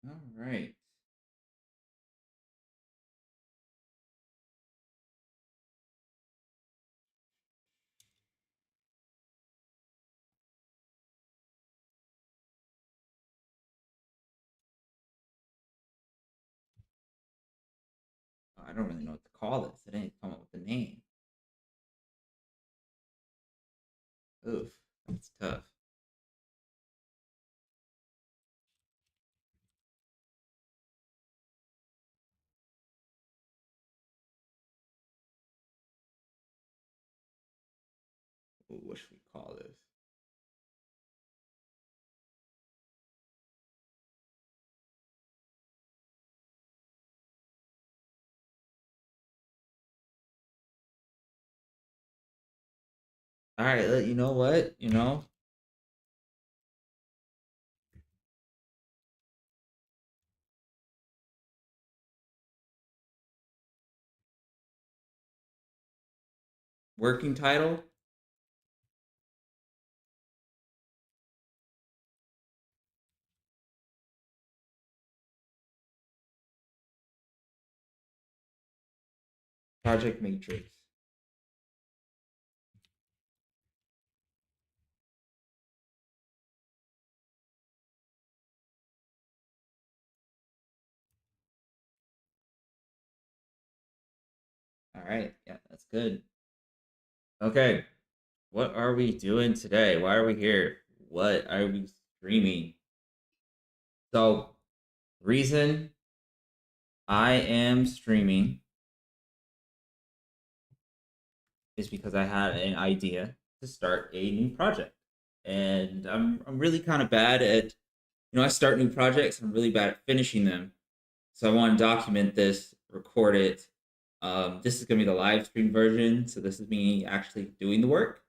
All right. I don't really know what to call this. I didn't come up with a name. Oof, that's tough. Ooh, what should we call this? All right, you know what? Working title: Project Matrix. All right, yeah, that's good. Okay, what are we doing today? Why are we here? What are we streaming? So, reason I am streaming is because I had an idea to start a new project. And I'm really kind of bad at, I start new projects, I'm really bad at finishing them. So I want to document this, record it. This is going to be the live stream version. So this is me actually doing the work.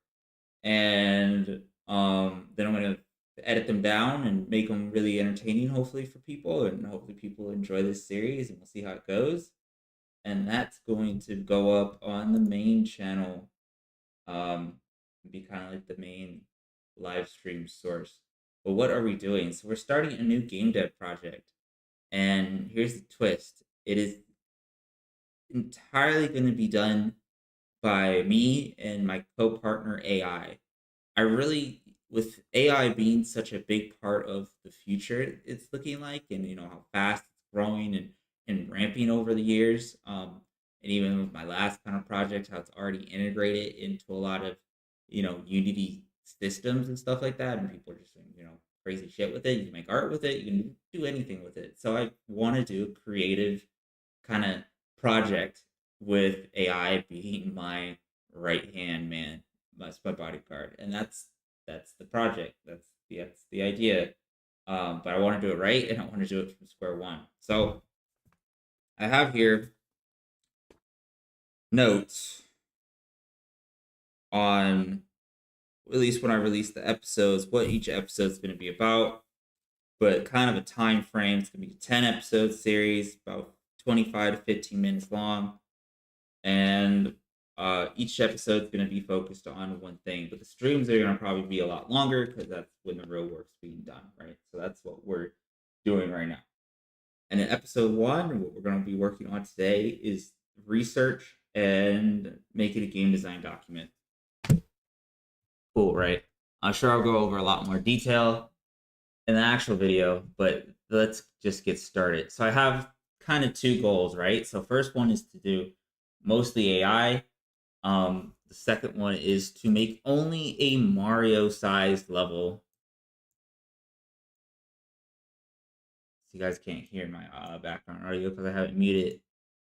And then I'm going to edit them down and make them really entertaining, hopefully, for people. And hopefully, people enjoy this series and we'll see how it goes. And that's going to go up on the main channel, um, be kind of like the main live stream source. But what are we doing? So we're starting a new game dev project. And here's the twist: it is entirely going to be done by me and my co-partner AI. I really, with AI being such a big part of the future, it's looking like, and how fast it's growing and ramping over the years. And even with my last kind of project, how it's already integrated into a lot of Unity systems and stuff like that, and people are just doing crazy shit with it. You can make art with it. You can do anything with it. So I want to do a creative kind of project with AI being my right hand man. That's my bodyguard, and that's the project. That's the idea. But I want to do it right, and I want to do it from square one. So I have here notes on, at least when I release the episodes, what each episode is going to be about, but kind of a time frame. It's going to be a 10 episode series, about 25 to 15 minutes long, and each episode is going to be focused on one thing. But the streams are going to probably be a lot longer because that's when the real work's being done, right? So that's what we're doing right now. And in episode one, what we're going to be working on today is research and making a game design document. Cool, right? I'm sure I'll go over a lot more detail in the actual video, but let's just get started. So I have kind of two goals, right? So first one is to do mostly AI. The second one is to make only a Mario-sized level. So you guys can't hear my background audio because I have it muted.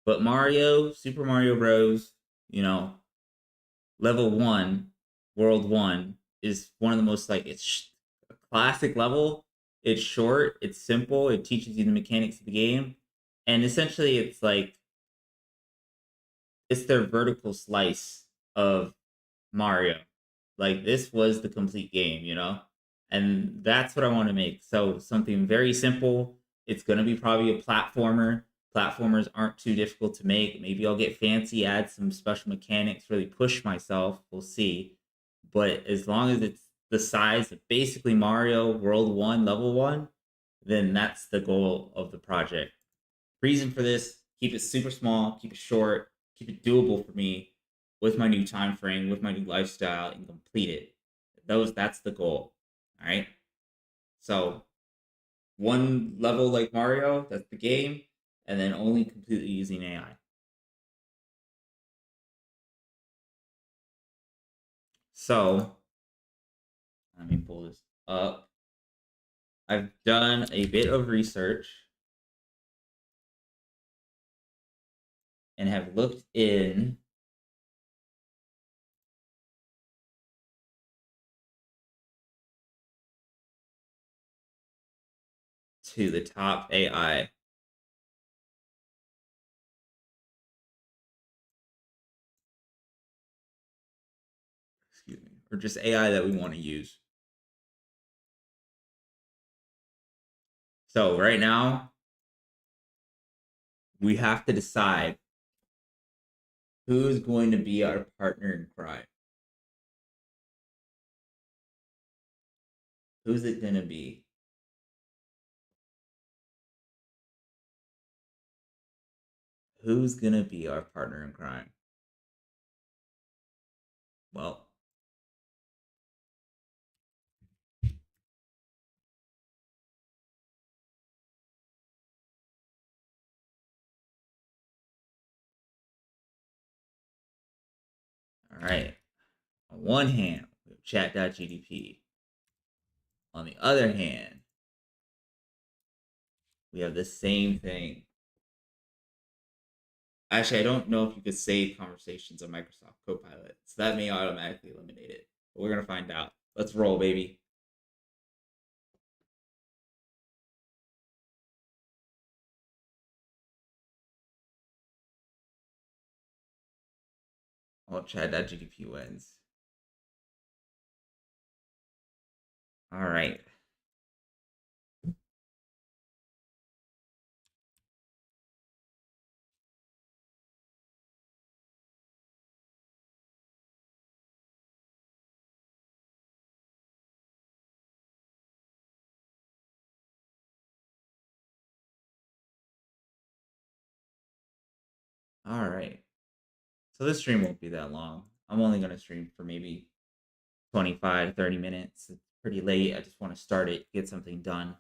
But Mario, Super Mario Bros., you know, level one, world one is one of the most like it's a classic level. It's short, it's simple, it teaches you the mechanics of the game, and essentially it's like it's their vertical slice of Mario. Like this was the complete game. And that's what I want to make. So something very simple. It's gonna be probably a platformer. Platformers aren't too difficult to make. Maybe I'll get fancy, add some special mechanics, really push myself. We'll see. But as long as it's the size of basically Mario World 1, Level 1, then that's the goal of the project. Reason for this: keep it super small, keep it short, keep it doable for me with my new time frame, with my new lifestyle, and complete it. That's the goal. All right. So one level like Mario, that's the game, and then only completely using AI. So let me pull this up. I've done a bit of research and have looked in to the top AI, excuse me, or just AI that we want to use. So right now, we have to decide who's going to be our partner in crime. Who's it going to be? Who's going to be our partner in crime? Well, all right. On one hand, we have chat.gdp. On the other hand, we have the same thing. Actually, I don't know if you could save conversations on Microsoft Copilot, so that may automatically eliminate it. But we're going to find out. Let's roll, baby. Oh, chat.gdp wins. All right. All right. So this stream won't be that long. I'm only going to stream for maybe 25 to 30 minutes. It's pretty late. I just want to start it, get something done.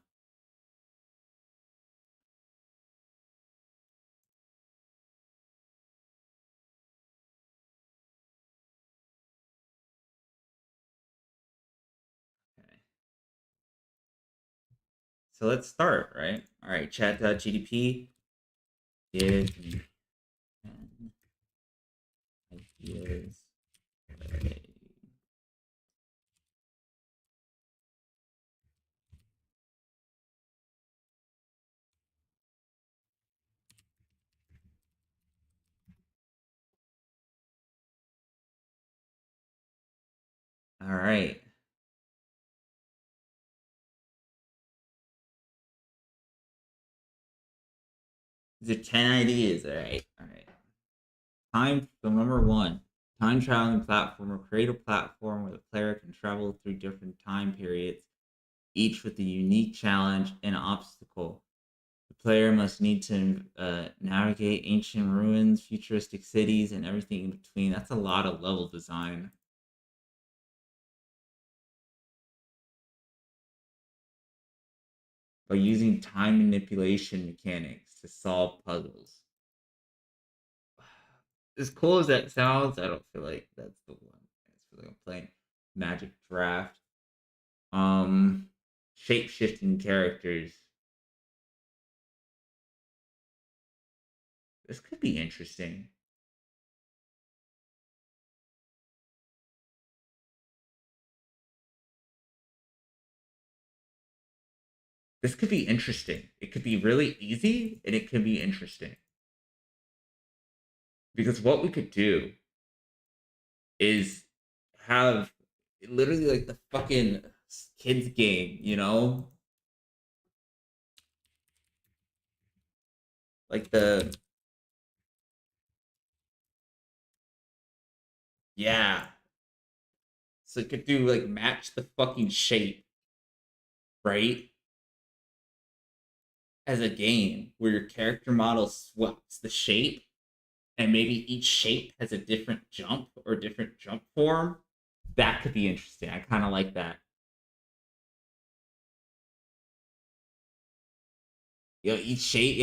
Okay. So let's start, right? All right, chat.gdp. Give me 10 ideas. All right. These are 10 ideas. All right. All right. So number one, time traveling platform or create a platform where the player can travel through different time periods, each with a unique challenge and obstacle. The player must need to navigate ancient ruins, futuristic cities, and everything in between. That's a lot of level design. By using time manipulation mechanics to solve puzzles. As cool as that sounds, I don't feel like that's the one. I just feel like I'm playing Magic Draft. Um, Shape shifting characters. This could be interesting. This could be interesting. It could be really easy and it could be interesting. Because what we could do is have literally like the fucking kids game, you know? Like the yeah. So it could do like match the fucking shape, right? as a game where your character model swaps the shape and maybe each shape has a different jump or different jump form, that could be interesting. I kind of like that. Each shape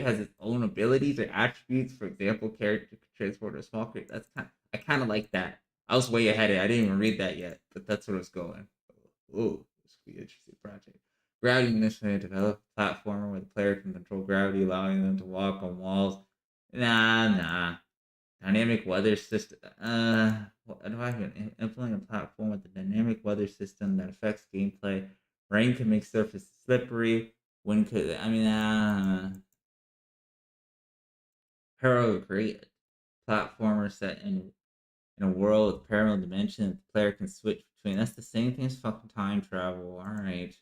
has its own abilities or attributes. For example, character can transport to a small creature. I kind of like that. I was way ahead of it. I didn't even read that yet, but that's what it's going. Ooh, this could be an interesting project. Gravity manipulation develop a platformer where the player can control gravity, allowing them to walk on walls. Nah. Dynamic weather system. Do I even implement a platform with a dynamic weather system that affects gameplay? Rain can make surfaces slippery. Wind could. Hero create a platformer set in a world with parallel dimensions. The player can switch between. That's the same thing as fucking time travel. All right.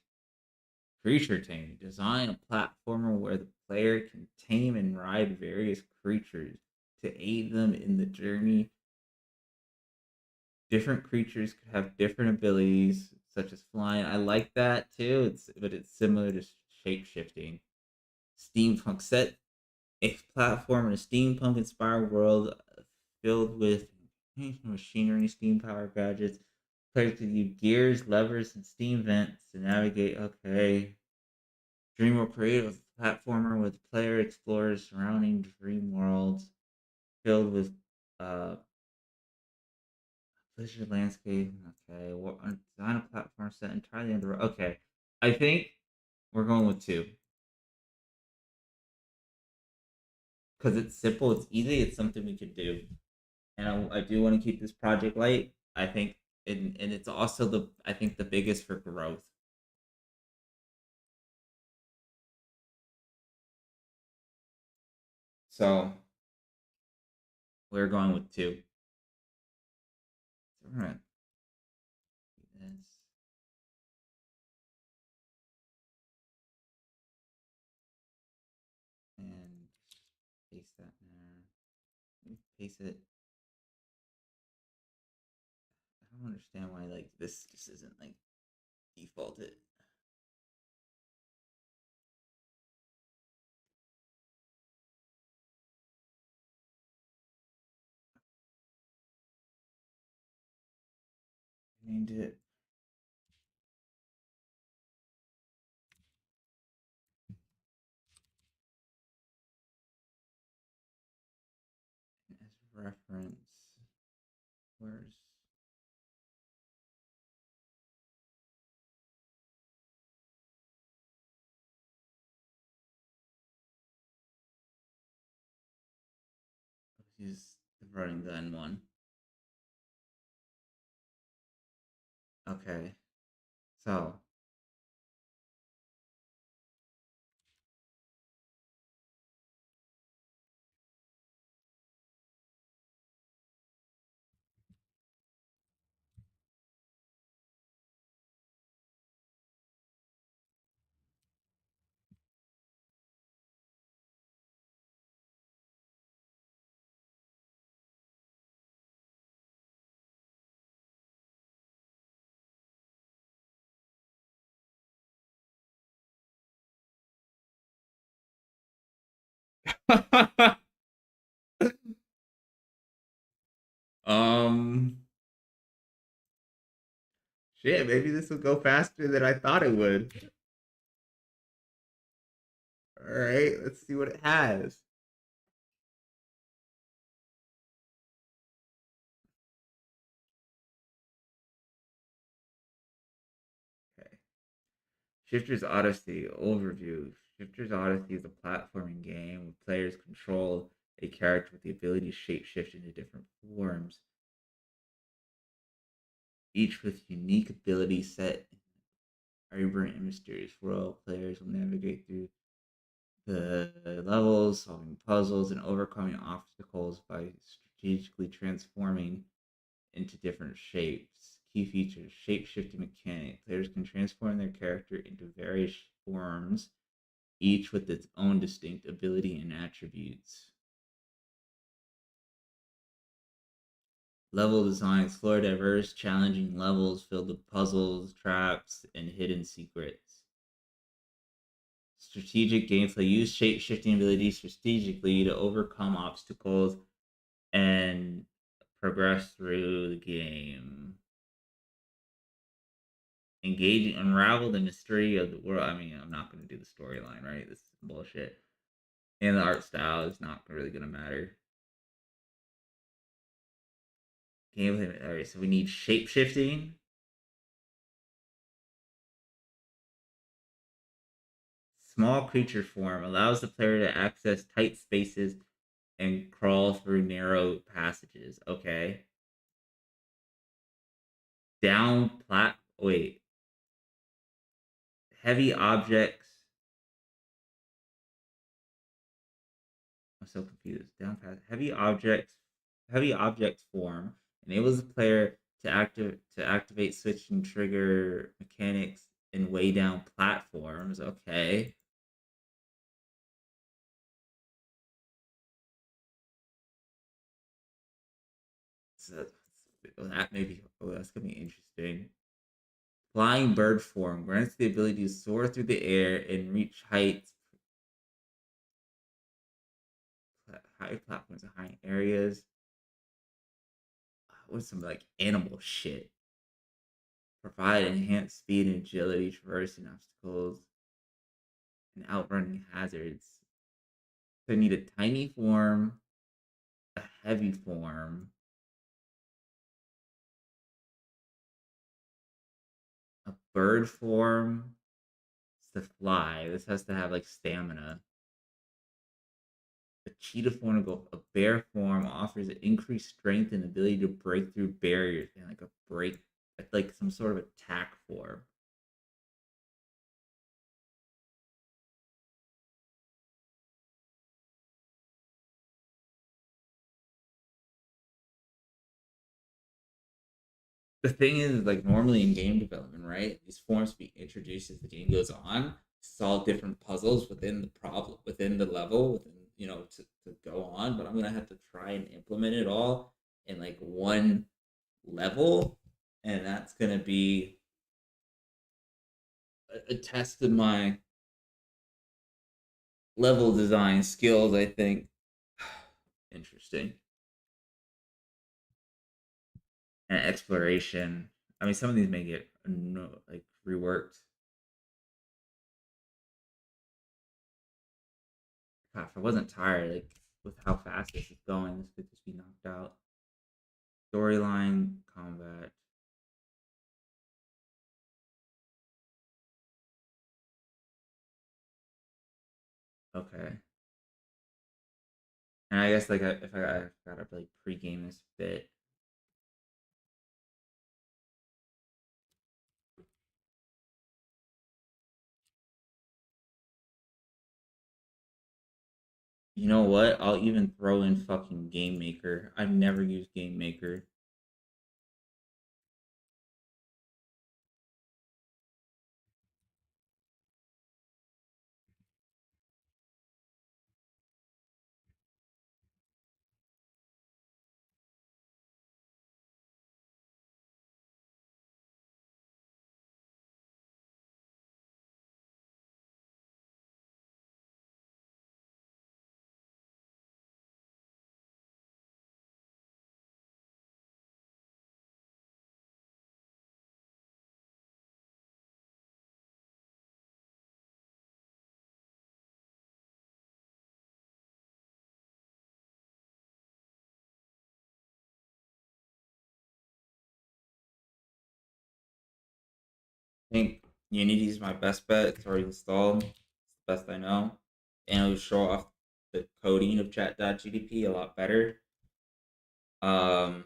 Creature taming. Design a platformer where the player can tame and ride various creatures to aid them in the journey. Different creatures could have different abilities, such as flying. I like that too. It's similar to shape shifting. Steampunk set a platform in a steampunk inspired world filled with machinery, steam powered gadgets. Players can use gears, levers, and steam vents to navigate. Okay. Dream will create a platformer with player explorers surrounding dream worlds filled with uh, pleasure landscape. Okay. Well, design a platform set entirely under. Okay. I think we're going with two because it's simple, it's easy, it's something we could do, and I do want to keep this project light. I think, and it's also I think the biggest for growth. So we're going with two. All right. This and paste that in there. Paste it. I don't understand why like this just isn't like defaulted. I named it as reference. Where's use the running gun one? Okay, so um shit, maybe this will go faster than I thought it would. All right, let's see what it has. Okay. Shifter's Odyssey overview. Shifter's Odyssey is a platforming game where players control a character with the ability to shapeshift into different forms, each with unique abilities set in a vibrant and mysterious world. Players will navigate through the levels, solving puzzles, and overcoming obstacles by strategically transforming into different shapes. Key features: shape shifting mechanic. Players can transform their character into various forms, each with its own distinct ability and attributes. Level design: explore diverse, challenging levels filled with puzzles, traps, and hidden secrets. strategic gameplay. Use shape shifting abilities strategically to overcome obstacles and progress through the game. Engaging, unravel the mystery of the world. I mean, I'm not going to do the storyline, right? This is bullshit. And the art style is not really going to matter. Gameplay. All right, so we need shape shifting. Small creature form allows the player to access tight spaces and crawl through narrow passages. Okay. Down plat. Wait. Heavy objects. I'm so confused. Down path. Heavy objects. Heavy objects form enables the player to activate switch and trigger mechanics and weigh down platforms. Okay. So that maybe. Oh, that's gonna be interesting. Flying bird form grants the ability to soar through the air and reach heights, high platforms, and high areas. With some like animal shit. Provide enhanced speed and agility, traversing obstacles, and outrunning hazards. So I need a tiny form, a heavy form, a bird form to fly. This has to have like stamina. A cheetah form to go. A bear form offers increased strength and ability to break through barriers, and like a break, like some sort of attack form. The thing is, like normally in game development, right? These forms be introduced as the game goes on, solve different puzzles within the problem, within the level, within to go on. But I'm gonna have to try and implement it all in like one level, and that's gonna be a test of my level design skills. I think. Interesting. And exploration. I mean, some of these may get no, like reworked. God, if I wasn't tired, like with how fast this is going, this could just be knocked out. Storyline, combat. Okay. And I guess like if I gotta like pregame this bit, you know what? I'll even throw in fucking Game Maker. I've never used Game Maker. I think Unity is my best bet. It's already installed. It's the best I know. And it'll show off the coding of chat.gdp a lot better. Um,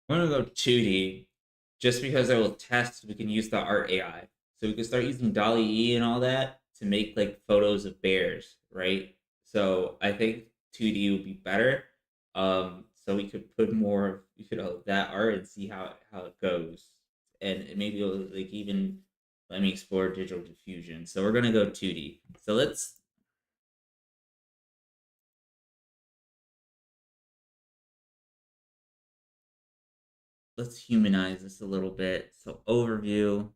I'm gonna go 2D, just because I will test. We can use the art AI, so we can start using Dolly E and all that to make like photos of bears, right? So I think 2D would be better. So we could put more, that art and see how it goes, and maybe it'll like even let me explore digital diffusion. So we're gonna go 2D. So let's humanize this a little bit. So overview.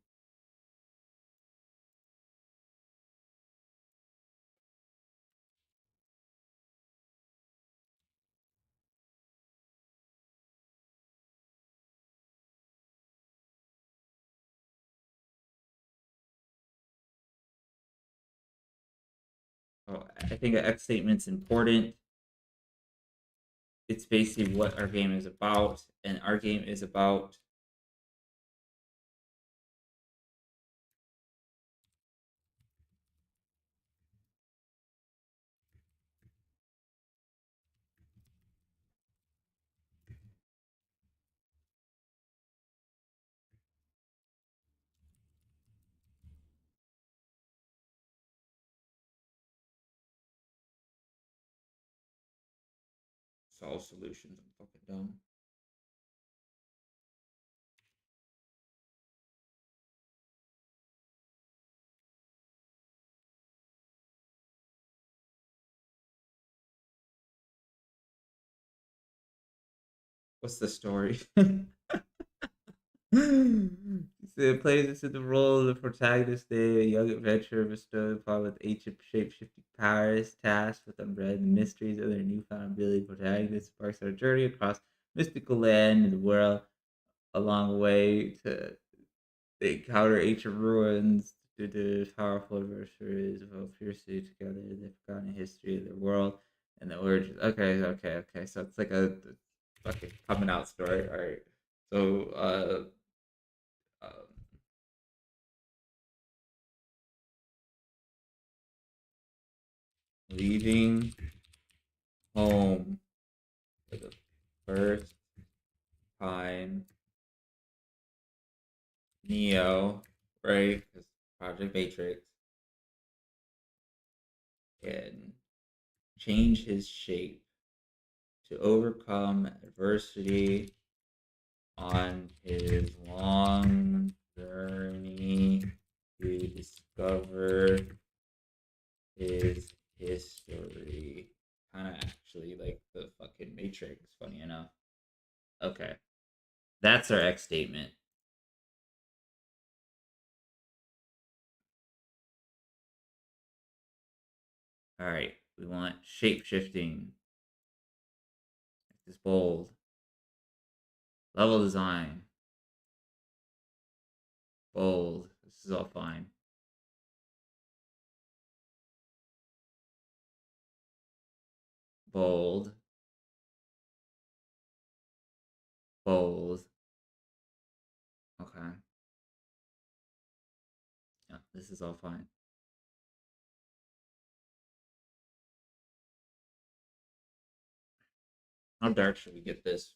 Oh, I think an X statement's important. It's basically what our game is about, and our game is about solve solutions. I'm fucking dumb. What's the story? So it plays into the role of the protagonist, a young adventurer bestowed upon with ancient shape-shifting powers, tasked with unread mysteries of their newfound ability. Protagonist sparks our journey across mystical land and the world along the way to they encounter ancient ruins due to powerful adversaries while fiercely together the forgotten history of their world and the origins. Okay, okay, okay. So it's like a fucking coming out story. All right. So, um, leaving home for the first time, Neo, right? Because Project Matrix can change his shape to overcome adversity on his long journey to discover his history. Kind of actually like the fucking Matrix, funny enough. Okay. That's our X statement. All right. We want shape shifting. It's bold. Level design. Bold. This is all fine. Bold. Bold. Okay. Yeah, this is all fine. How dark should we get this?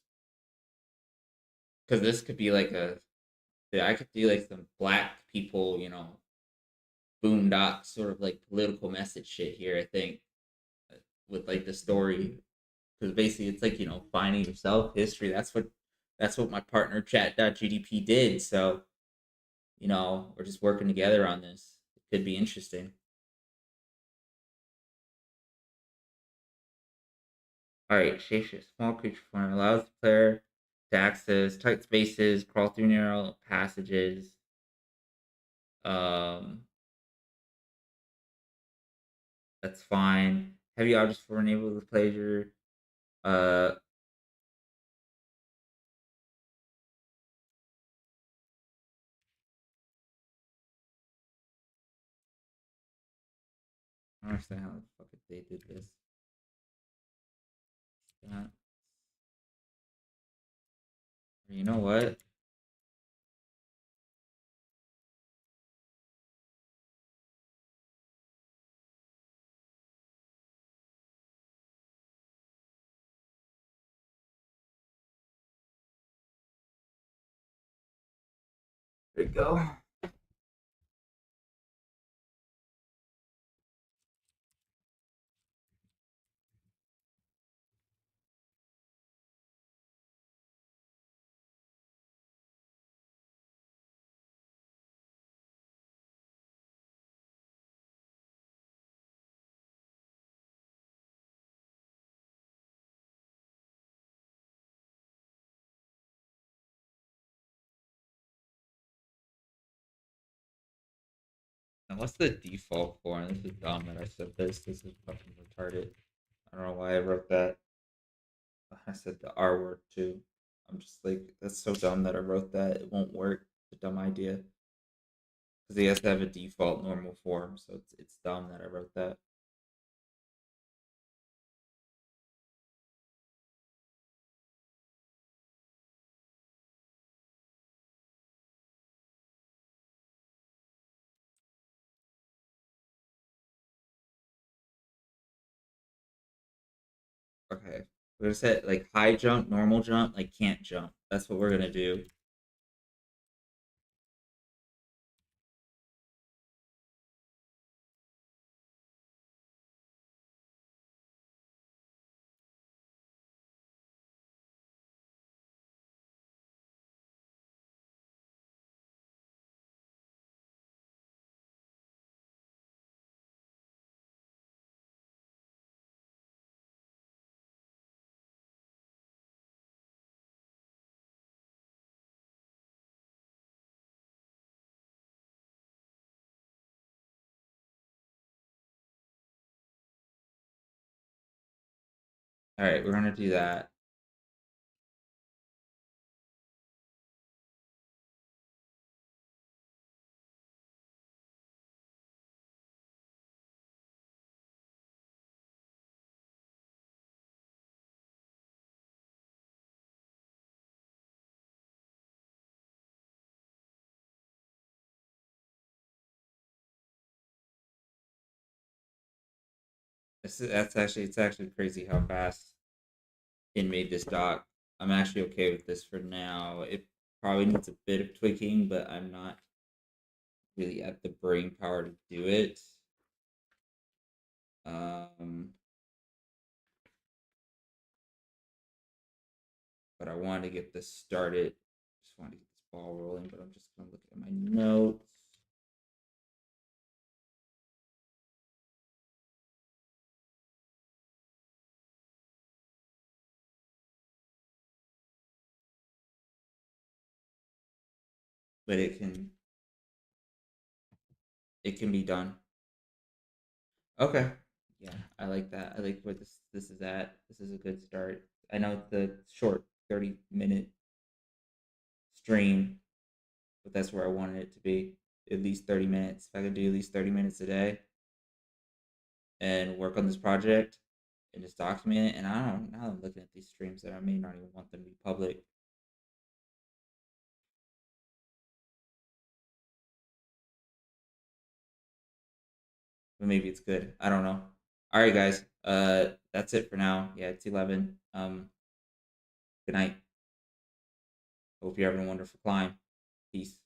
Because this could be like yeah, I could do like some black people, boondock sort of like political message shit here. I think with like the story, because basically it's like finding yourself, history. That's what my partner Chat.gdp did. So we're just working together on this. It could be interesting. All right, shapeshift small creature form allows the player to access tight spaces, crawl through narrow passages. Um, that's fine. Heavy objects for enable the pleasure. Uh, I don't understand how the fuck they did this. That, you know what? There you go. Now, what's the default form? This is dumb that I said this. This is fucking retarded. I don't know why I wrote that. I said the R word too. I'm just like, that's so dumb that I wrote that. It won't work. It's a dumb idea. Because he has to have a default normal form, so it's dumb that I wrote that. Okay. We're gonna set like high jump, normal jump, like can't jump. That's what we're gonna do. All right, we're gonna do that. That's actually it's actually crazy how fast it made this doc. I'm actually okay with this for now. It probably needs a bit of tweaking, but I'm not really at the brain power to do it. Um, but I wanted to get this started. Just wanted to get this ball rolling, but I'm just gonna look at my notes. But it can be done. Okay. Yeah, I like that. I like where this is at. This is a good start. I know it's a short 30-minute stream, but that's where I wanted it to be. At least 30 minutes. If I could do at least 30 minutes a day and work on this project and just document it. And I don't now I'm looking at these streams that I may not even want them to be public. But maybe it's good. I don't know. All right, guys. That's it for now. Yeah, it's 11. Good night. Hope you're having a wonderful climb. Peace.